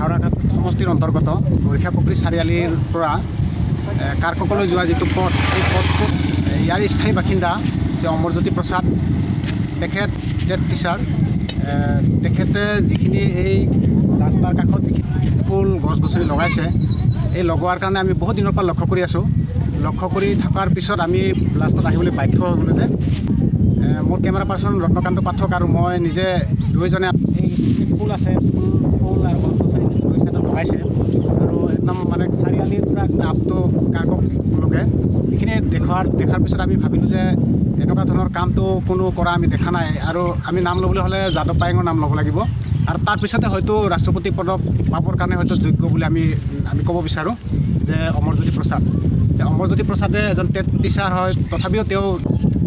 হাওৰাঘাট সমষ্টিৰ অন্তৰ্গত গৰিষাপুখুৰী চাৰিআলিৰ পৰা কাৰককলৈ যোৱা যিটো পথ এই পথটোত ইয়াৰ স্থায়ী বাসিন্দা যে অমৰজ্যোতি প্ৰসাদ তেখেত টেট টিচাৰ তেখেতে যিখিনি এই ৰাস্তাৰ কাষত যিখিনি ফুল গছ গছনি লগাইছে এই লগোৱাৰ কাৰণে আমি বহুত দিনৰ পৰা লক্ষ্য কৰি আছোঁ। লক্ষ্য কৰি থকাৰ পিছত আমি লাষ্টত আহিবলৈ বাধ্য হৈ গ'লোঁ যে মোৰ কেমেৰা পাৰ্চন ৰত্নকান্ত পাঠক আৰু মই নিজে দুয়োজনে এই ফুল আছে ফুল আৰু গছ গছনি লগাইছে আৰু একদম মানে চাৰিআলিৰ পৰা আপটো কাৰককলৈকে এইখিনি দেখাৰ পিছত আমি ভাবিলোঁ যে এনেকুৱা ধৰণৰ কামটো কোনো কৰা আমি দেখা নাই আৰু আমি নাম ল'বলৈ হ'লে যাদৱ পায়েঙৰ নাম ল'ব লাগিব আৰু তাৰপিছতে হয়তো ৰাষ্ট্ৰপতি পদক পাবৰ কাৰণে হয়তো যোগ্য বুলি আমি ক'ব বিচাৰোঁ যে অমৰজ্যোতি প্ৰসাদ। অমৰজ্যোতি প্ৰসাদে এজন টেট টিচাৰ হয়, তথাপিও তেওঁ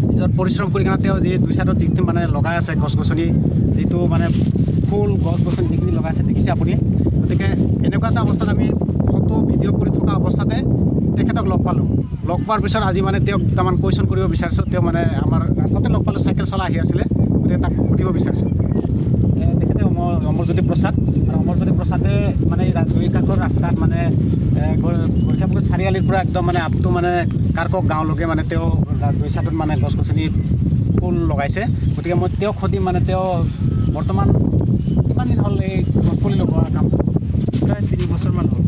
নিজৰ পৰিশ্ৰম কৰি কিনে তেওঁ যি দুই চাইডত যিখিনি মানে লগাই আছে গছ গছনি যিটো মানে ফুল গছ গছনি যিখিনি লগাই আছে দেখিছে আপুনি। গতিকে এনেকুৱা এটা অৱস্থাত আমি ফটো ভিডিঅ' কৰি থকা অৱস্থাতে তেখেতক লগ পালোঁ। লগ পোৱাৰ পিছত আজি মানে তেওঁক দুটামান কুৱেশ্যন কৰিব বিচাৰিছোঁ। তেওঁ মানে আমাৰ ৰাস্তাতে লগ পালোঁ, চাইকেল চলাই আহি আছিলে, গতিকে তাক সুধিব বিচাৰিছোঁ। তেখেতে অমৰজ্যোতি প্ৰসাদ আৰু অমৰজ্যোতি প্ৰসাদে মানে দুই কাষৰ ৰাস্তাত মানে গৰিষাপুখুৰী চাৰিআলিৰ পৰা একদম মানে আপটো মানে কাৰকক গাঁৱলৈকে মানে তেওঁ দুই চাইডত মানে গছ গছনি ফুল লগাইছে। গতিকে মই তেওঁক সুধিম মানে তেওঁ বৰ্তমান কিমান দিন হ'ল এই গছপুলি লগোৱাৰ কামটো? প্ৰায় 3 বছৰমান হ'ল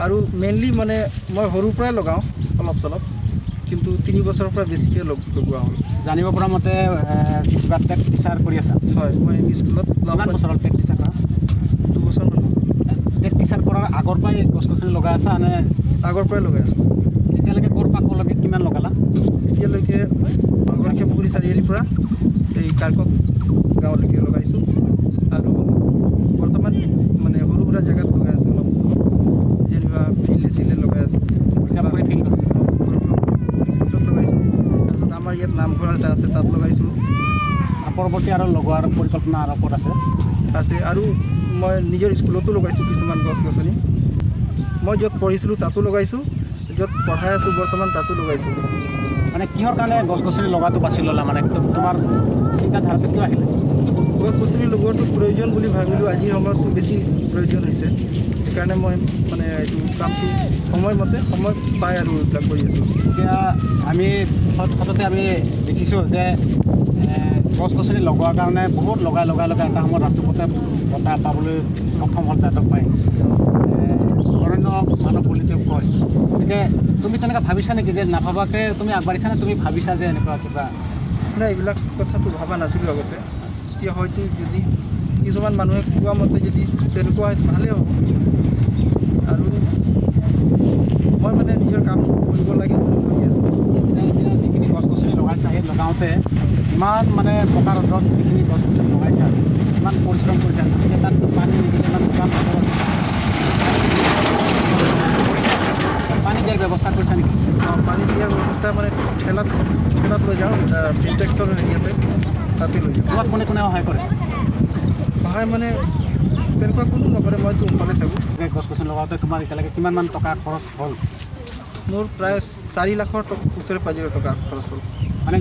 আৰু মেইনলি মানে মই সৰুৰ পৰাই লগাওঁ অলপ চলপ, কিন্তু 3 বছৰৰ পৰা বেছিকৈ লগোৱা হ'ল। জানিব পৰা মতে কিবা টেট টিচাৰ কৰি আছা? হয়, মই এম ই স্কুলত কিমান বছৰ হ'ল টেট টিচাৰ কৰা? 2 বছৰমান হ'ল। টেট টিচাৰ কৰাৰ আগৰ পৰাই গছ গছনি লগাই আছা নে? আগৰ পৰাই লগাই আছোঁ। এতিয়ালৈকে ক'ৰ পৰা ক'লৈকে কিমান লগালা? এতিয়ালৈকে গৰিষাপুখুৰী চাৰিআলিৰ পৰা এই কাৰকক গাঁৱলৈকে লগাইছোঁ আৰু বৰ্তমান মানে সৰু সুৰা জেগাত লগাই আছোঁ, অলপ যেনিবা ফিল্ড চিল্ডে লগাই আছোঁ। গৰিষাপুখুৰী ফিল্ডত লগাইছোঁ, তাৰপিছত আমাৰ ইয়াত নামঘৰ এটা আছে তাত লগাইছোঁ। পৰৱৰ্তী আৰু লগোৱাৰ পৰিকল্পনা আৰু ক'ত আছে? আৰু মই নিজৰ স্কুলতো লগাইছোঁ কিছুমান গছ গছনি। মই য'ত পঢ়িছিলোঁ তাতো লগাইছোঁ, য'ত পঢ়াই আছোঁ বৰ্তমান তাতো লগাইছোঁ। মানে কিহৰ কাৰণে গছ গছনি লগাটো বাছি ল'লা, মানে তোমাৰ চিন্তাধাৰাটো কিয় আহিলে? গছ গছনি লগোৱাটো প্ৰয়োজন বুলি ভাবিলোঁ, আজিৰ সময়তটো বেছি প্ৰয়োজন হৈছে। সেইকাৰণে মই মানে এইটো কামটো সময়মতে সময় পাই আৰু এইবিলাক কৰি আছোঁ। এতিয়া আমি সততে আমি দেখিছোঁ যে গছ গছনি লগোৱাৰ কাৰণে বহুত লগাই এটা সময়ত ৰাষ্ট্ৰপতি বঁটা পাবলৈ সক্ষম হ'ল যাদৱ পায়েং, অৰণ্য মানৱ বুলি তেওঁ কয়। গতিকে তুমি তেনেকৈ ভাবিছা নেকি যে নাভাবাকৈ তুমি আগবাঢ়িছানে? তুমি ভাবিছা যে এনেকুৱা কিবা? নাই, এইবিলাক কথাটো ভবা নাছিলোঁ আগতে। এতিয়া হয়তো যদি কিছুমান মানুহে কোৱা মতে যদি তেনেকুৱা হয় ভালেই হ'ব আৰু মই মানে নিজৰ কাম কৰিব লাগে ভাবি আছোঁ। এতিয়া যিখিনি গছ গছনি লগাইছা সেই লগাওঁতে ইমান মানে পকা ৰ'দত যিখিনি গছ গছনি লগাইছা, ইমান পৰিশ্ৰম কৰিছা, গতিকে তাত পানী নিদিলে ইমান কাম পানী দিয়াৰ ব্যৱস্থা কৰিছা নেকি? পানী দিয়াৰ ব্যৱস্থা মানে ঠেলাত লৈ যাওঁ, চিনটেক্সৰ হেৰি আছে তাতে লৈ যাওঁ। তোমাক কোনে সহায় কৰে? সহায় মানে তেনেকুৱা কোনো নকৰে, মইতো অকলে থাকোঁ। গছ গছনি লগাওঁতে তোমাৰ এতিয়ালৈকে কিমানমান টকা খৰচ হ'ল? মোৰ প্ৰায় 4 লাখৰ ওচৰে পাজৰে টকা খৰচ হ'ল। মানে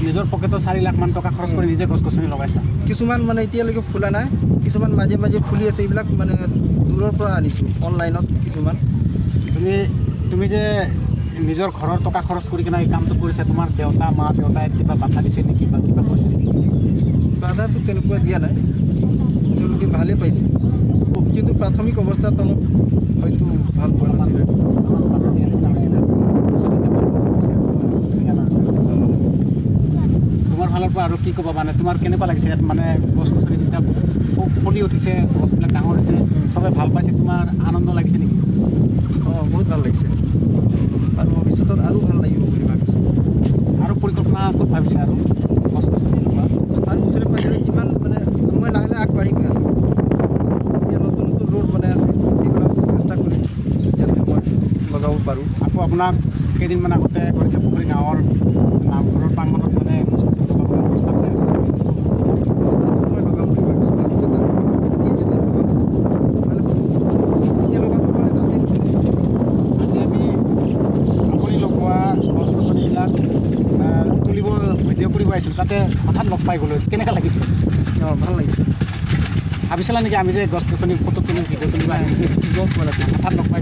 নিজৰ পকেটত 4 লাখমান টকা খৰচ কৰি নিজে গছ গছনি লগাইছা? কিছুমান মানে এতিয়ালৈকে ফুলা নাই, কিছুমান মাজে মাজে ফুলি আছে। এইবিলাক মানে দূৰৰ পৰা আনিছোঁ, অনলাইনত কিছুমান। তুমি যে নিজৰ ঘৰৰ টকা খৰচ কৰি কিনে এই কামটো কৰিছা, তোমাৰ মা দেউতাই কিবা বাধা দিছে নেকি বা কিবা কৈছে নেকি? বাধাটো তেনেকুৱা দিয়া নাই, তেওঁলোকে ভালেই পাইছে, কিন্তু প্ৰাথমিক অৱস্থাত অলপ হয়তো ভাল পোৱা নাছিলে। তোমাৰ ফালৰ পৰা আৰু কি ক'বা, মানে তোমাৰ কেনেকুৱা লাগিছে ইয়াত মানে গছ গছনি যেতিয়া ফুলি উঠিছে, গছবিলাক ডাঙৰ হৈছে, চবে ভাল পাইছে, তোমাৰ আনন্দ লাগিছে নেকি? বহুত ভাল লাগিছে আৰু ভৱিষ্যতত আৰু ভাল লাগিব বুলি ভাবিছোঁ। আৰু পৰিকল্পনা ক'ত ভাবিছে আৰু গছ গছনি লগোৱা? আৰু ওচৰে পাজৰে যিমান মানে মই লাহে লাহে আগবাঢ়ি গৈ আছোঁ। এতিয়া নতুন ৰোড বনাই আছে, এইবিলাক চেষ্টা কৰিম যাতে মই লগাব পাৰোঁ। আকৌ আপোনাক কেইদিনমান আগতে গৰিষাপুখুৰী গাঁৱৰ নামঘৰৰ প্ৰাংগণত মানে গছ গছনি লগাবলৈ প্ৰস্তাৱ দিয়া হৈছে। মই লগাম বুলি ভাবিছোঁ। আজি আমি আপুনি লগোৱা গছ গছনিবিলাক ভিডিঅ' কৰিব আহিছিলোঁ, তাতে হঠাৎ লগ পাই গ'লোঁ, কেনেকুৱা লাগিছে? ভাল লাগিছে। ভাবিছিলা নেকি আমি যে গছ গছনি ফটো তুলিম ভিডিঅ' তুলিম গম পোৱা নাছিলোঁ হঠাৎ লগ পাই